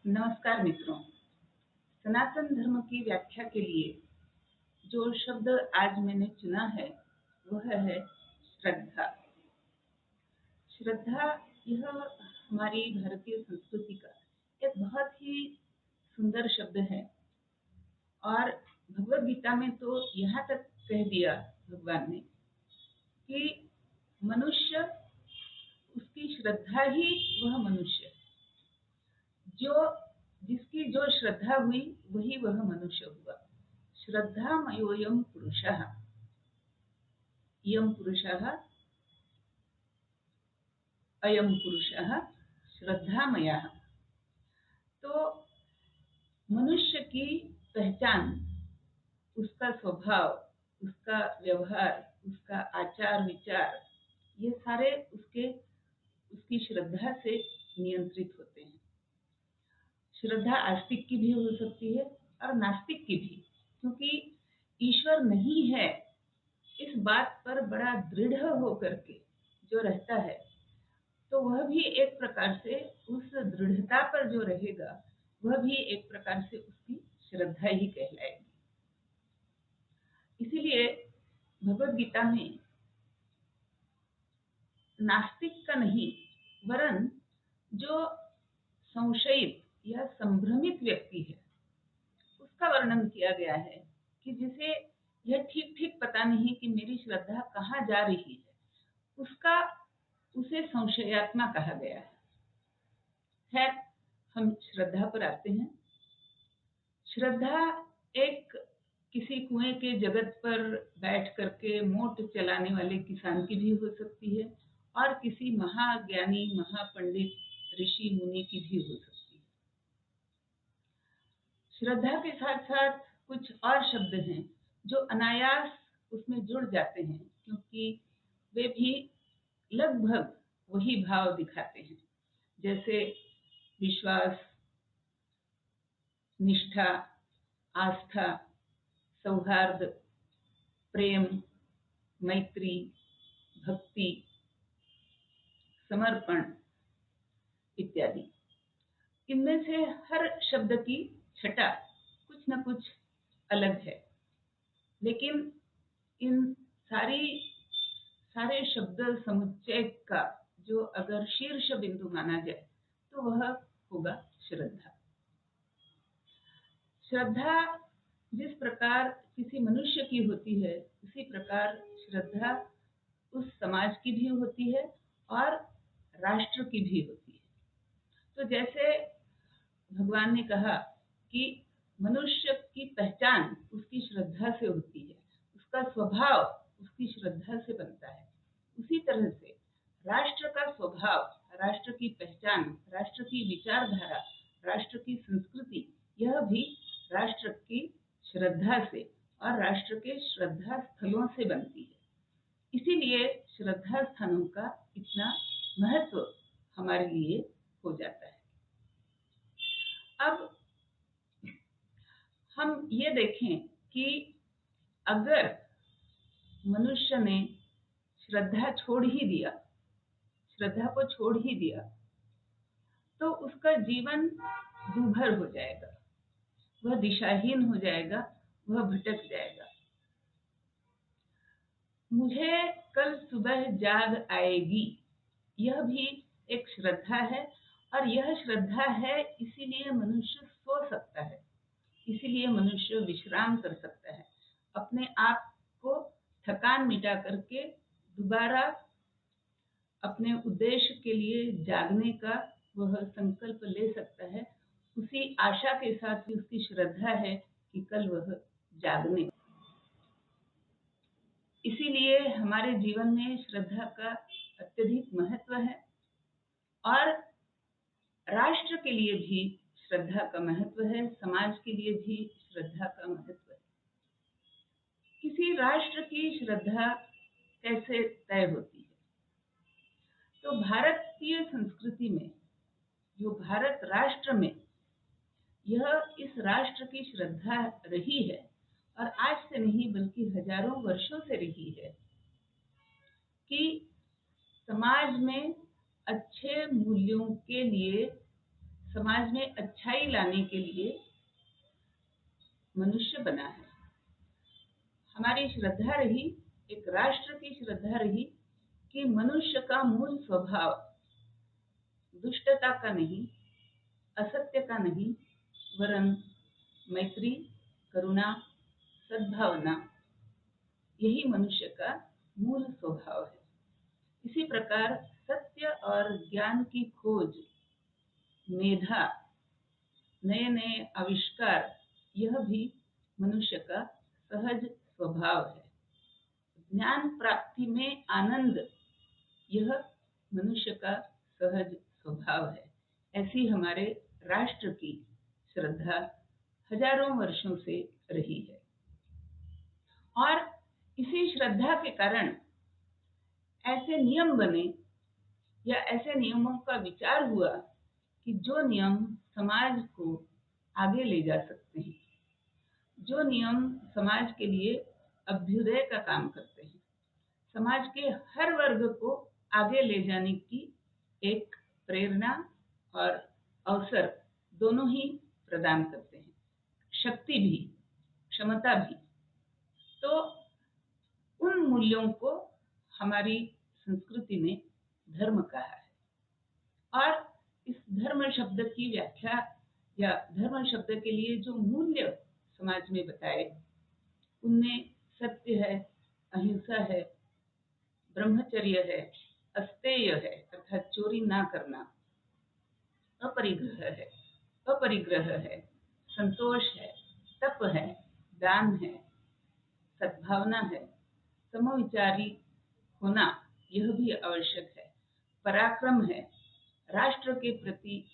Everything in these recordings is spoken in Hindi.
नमस्कार मित्रों। सनातन धर्म की व्याख्या के लिए जो शब्द आज मैंने चुना है वह है श्रद्धा। श्रद्धा यह हमारी भारतीय संस्कृति का एक बहुत ही सुंदर शब्द है और भगवद गीता में तो यहाँ तक कह दिया भगवान ने कि मनुष्य, उसकी श्रद्धा ही वह मनुष्य, जिसकी जो श्रद्धा हुई वही वह मनुष्य हुआ। श्रद्धामयोऽयं पुरुषः, यं पुरुषः अयं पुरुषः श्रद्धामयः। तो मनुष्य की पहचान, उसका स्वभाव, उसका व्यवहार, उसका आचार विचार, ये सारे उसकी श्रद्धा से नियंत्रित होते हैं। श्रद्धा आस्तिक की भी हो सकती है और नास्तिक की भी, क्योंकि ईश्वर नहीं है इस बात पर बड़ा दृढ़ होकर के जो रहता है, तो वह भी एक प्रकार से उस दृढ़ता पर जो रहेगा वह भी एक प्रकार से उसकी श्रद्धा ही कहलाएगी। इसीलिए भगवद गीता में नास्तिक का नहीं वरन जो संशयित या संभ्रमित व्यक्ति है उसका वर्णन किया गया है कि जिसे यह ठीक ठीक पता नहीं कि मेरी श्रद्धा कहाँ जा रही है, उसे संशयात्मा कहा गया है। खैर, हम श्रद्धा पर आते हैं। श्रद्धा एक किसी कुएं के जगत पर बैठ करके मोट चलाने वाले किसान की भी हो सकती है और किसी महाज्ञानी महापंडित ऋषि मुनि की भी हो सकती है। श्रद्धा के साथ साथ कुछ और शब्द हैं जो अनायास उसमें जुड़ जाते हैं, क्योंकि वे भी लगभग वही भाव दिखाते हैं, जैसे विश्वास, निष्ठा, आस्था, सौहार्द, प्रेम, मैत्री, भक्ति, समर्पण इत्यादि। इनमें से हर शब्द की छटा कुछ न कुछ अलग है, लेकिन इन सारे शब्द समुच्चय का जो अगर शीर्ष बिंदु माना जाए तो वह होगा श्रद्धा। श्रद्धा जिस प्रकार किसी मनुष्य की होती है, उसी प्रकार श्रद्धा उस समाज की भी होती है और राष्ट्र की भी होती है। तो जैसे भगवान ने कहा कि मनुष्य की पहचान उसकी श्रद्धा से होती है, उसका स्वभाव उसकी श्रद्धा से बनता है, उसी तरह से राष्ट्र का स्वभाव, राष्ट्र की पहचान, राष्ट्र की विचारधारा, राष्ट्र की संस्कृति, यह भी राष्ट्र की श्रद्धा से और राष्ट्र के श्रद्धा स्थलों से बनती है। इसीलिए श्रद्धा स्थानों का इतना महत्व हमारे लिए हो जाता है। अब हम ये देखें कि अगर मनुष्य ने श्रद्धा को छोड़ ही दिया तो उसका जीवन दूभर हो जाएगा, वह दिशाहीन हो जाएगा, वह भटक जाएगा। मुझे कल सुबह जाग आएगी, यह भी एक श्रद्धा है और यह श्रद्धा है इसीलिए मनुष्य सो सकता है, इसीलिए मनुष्य विश्राम कर सकता है, अपने आप को थकान मिटा करके दोबारा अपने उद्देश्य के लिए जागने का वह संकल्प ले सकता है। उसी आशा के साथ ही उसकी श्रद्धा है कि कल वह जागने। इसीलिए हमारे जीवन में श्रद्धा का अत्यधिक महत्व है और राष्ट्र के लिए भी श्रद्धा का महत्व है, समाज के लिए भी श्रद्धा का महत्व है। किसी राष्ट्र की श्रद्धा कैसे तय होती है? तो भारतीय संस्कृति में, जो भारत राष्ट्र में यह इस राष्ट्र की श्रद्धा रही है और आज से नहीं बल्कि हजारों वर्षों से रही है कि समाज में अच्छे मूल्यों के लिए समाज में अच्छाई लाने के लिए मनुष्य बना है। हमारी श्रद्धा रही, एक राष्ट्र की श्रद्धा रही कि मनुष्य का मूल स्वभाव दुष्टता का नहीं, असत्य का नहीं, वरन मैत्री, करुणा, सद्भावना, यही मनुष्य का मूल स्वभाव है। इसी प्रकार सत्य और ज्ञान की खोज, मेधा, नए नए आविष्कार, यह भी मनुष्य का सहज स्वभाव है। ज्ञान प्राप्ति में आनंद, यह मनुष्य का सहज स्वभाव है। ऐसी हमारे राष्ट्र की श्रद्धा हजारों वर्षों से रही है। और इसी श्रद्धा के कारण ऐसे नियम बने या ऐसे नियमों का विचार हुआ कि जो नियम समाज को आगे ले जा सकते हैं, जो नियम समाज के लिए अभ्युदय का काम करते हैं, समाज के हर वर्ग को आगे ले जाने की एक प्रेरणा और अवसर दोनों ही प्रदान करते हैं, शक्ति भी, क्षमता भी। तो उन मूल्यों को हमारी संस्कृति ने धर्म कहा है। और इस धर्म शब्द की व्याख्या या धर्म शब्द के लिए जो मूल्य समाज में बताए, उनमें सत्य है, अहिंसा है, ब्रह्मचर्य है, अस्तेय है अर्थात चोरी ना करना, अपरिग्रह है, संतोष है, तप है, दान है, सद्भावना है, समविचारी होना, यह भी आवश्यक है, पराक्रम है, राष्ट्र के प्रति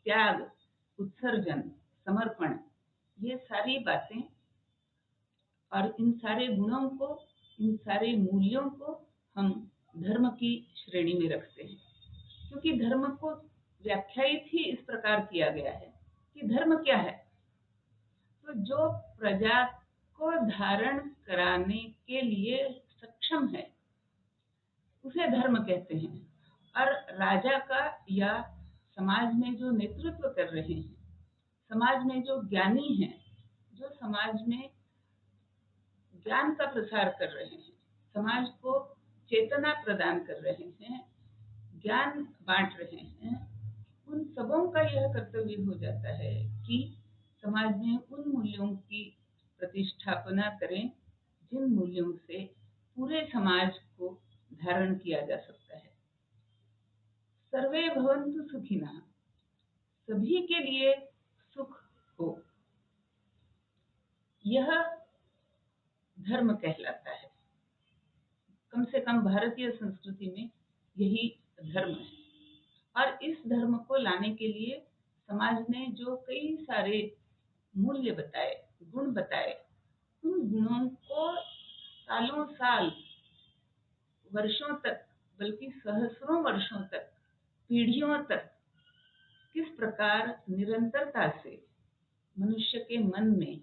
त्याग, उत्सर्जन, समर्पण, ये सारी बातें और इन सारे गुणों को, इन सारे मूल्यों को हम धर्म की श्रेणी में रखते हैं। क्योंकि धर्म को व्याख्यायित ही इस प्रकार किया गया है कि धर्म क्या है? तो जो प्रजा को धारण कराने के लिए सक्षम है, उसे धर्म कहते हैं। और राजा का या समाज में जो नेतृत्व कर रहे हैं, समाज में जो ज्ञानी हैं, जो समाज में ज्ञान का प्रसार कर रहे हैं, समाज को चेतना प्रदान कर रहे हैं, ज्ञान बांट रहे हैं, उन सबों का यह कर्तव्य हो जाता है कि समाज में उन मूल्यों की प्रतिष्ठापना करें जिन मूल्यों से पूरे समाज को धारण किया जा सकता है। सर्वे भवन्तु सुखिनः, सभी के लिए सुख हो, यह धर्म कहलाता है। कम से कम भारतीय संस्कृति में यही धर्म है। और इस धर्म को लाने के लिए समाज ने जो कई सारे मूल्य बताए, गुण बताए, उन गुणों को सालों साल, वर्षों तक, बल्कि सहस्रों वर्षों तक, पीढ़ियों तक किस प्रकार निरंतरता से मनुष्य के मन में,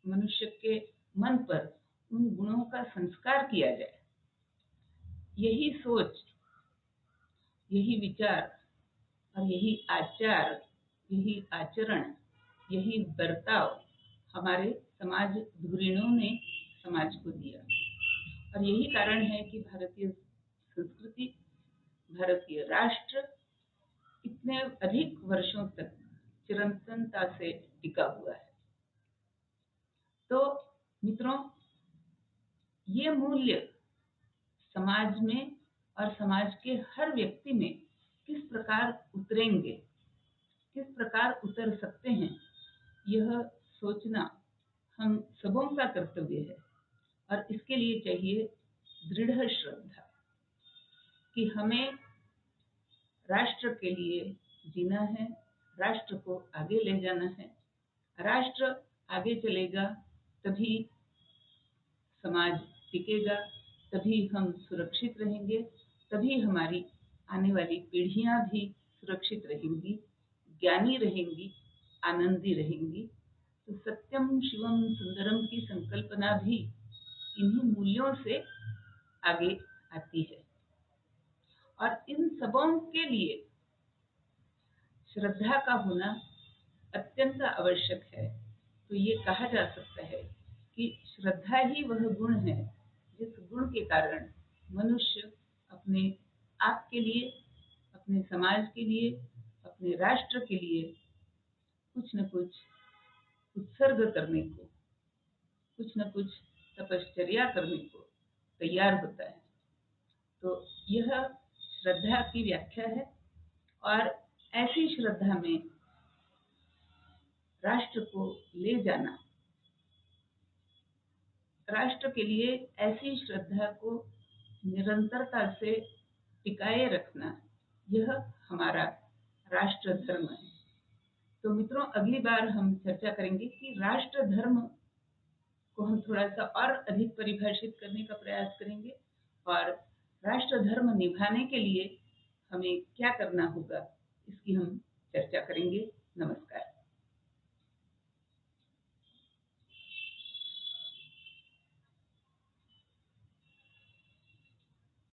मनुष्य के मन पर उन गुणों का संस्कार किया जाए, यही सोच, यही विचार और यही आचार, यही आचरण, यही बर्ताव हमारे समाज धुरीणों ने समाज को दिया। और यही कारण है कि भारतीय संस्कृति, भारतीय राष्ट्र इतने अधिक वर्षों तक चिरंतनता से टिका हुआ है। तो मित्रों, ये मूल्य समाज में और समाज के हर व्यक्ति में किस प्रकार उतरेंगे, किस प्रकार उतर सकते हैं, यह सोचना हम सबों का कर्तव्य है। और इसके लिए चाहिए दृढ़ श्रद्धा कि हमें राष्ट्र के लिए जीना है, राष्ट्र को आगे ले जाना है। राष्ट्र आगे चलेगा तभी समाज टिकेगा, तभी हम सुरक्षित रहेंगे, तभी हमारी आने वाली पीढ़ियां भी सुरक्षित रहेंगी, ज्ञानी रहेंगी, आनंदी रहेंगी। तो सत्यम शिवम सुंदरम की संकल्पना भी इन्हीं मूल्यों से आगे आती है। और इन सबों के लिए श्रद्धा का होना अत्यंत आवश्यक है। तो ये कहा जा सकता है कि श्रद्धा ही वह गुण है जिस गुण के कारण मनुष्य अपने आप के लिए, अपने समाज के लिए, अपने राष्ट्र के लिए कुछ न कुछ उत्सर्ग करने को, कुछ न कुछ तपश्चर्या करने को तैयार होता है। तो यह श्रद्धा की व्याख्या है। और ऐसी श्रद्धा में राष्ट्र को ले जाना, राष्ट्र के लिए ऐसी श्रद्धा को निरंतरता से टिकाए रखना, यह हमारा राष्ट्र धर्म है। तो मित्रों, अगली बार हम चर्चा करेंगे कि राष्ट्र धर्म को हम थोड़ा सा और अधिक परिभाषित करने का प्रयास करेंगे और राष्ट्र धर्म निभाने के लिए हमें क्या करना होगा, इसकी हम चर्चा